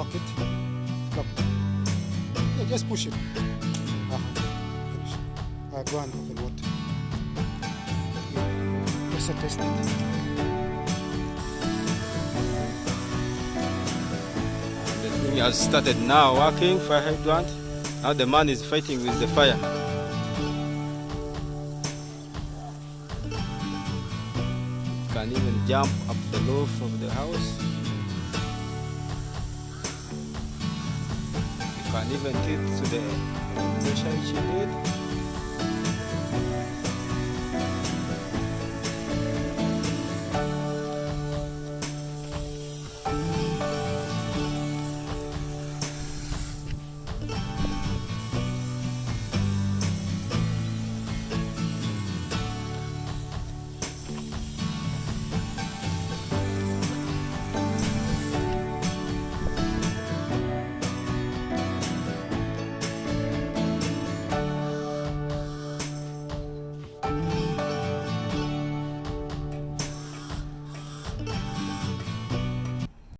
Lock it. Lock it. Yeah, just push it. Finish. Go and open water. Just test it. The thing has started now working, fire hydrant. Now the man is fighting with the fire. Can even jump up the roof of the house. You can even get to the pressure which you need.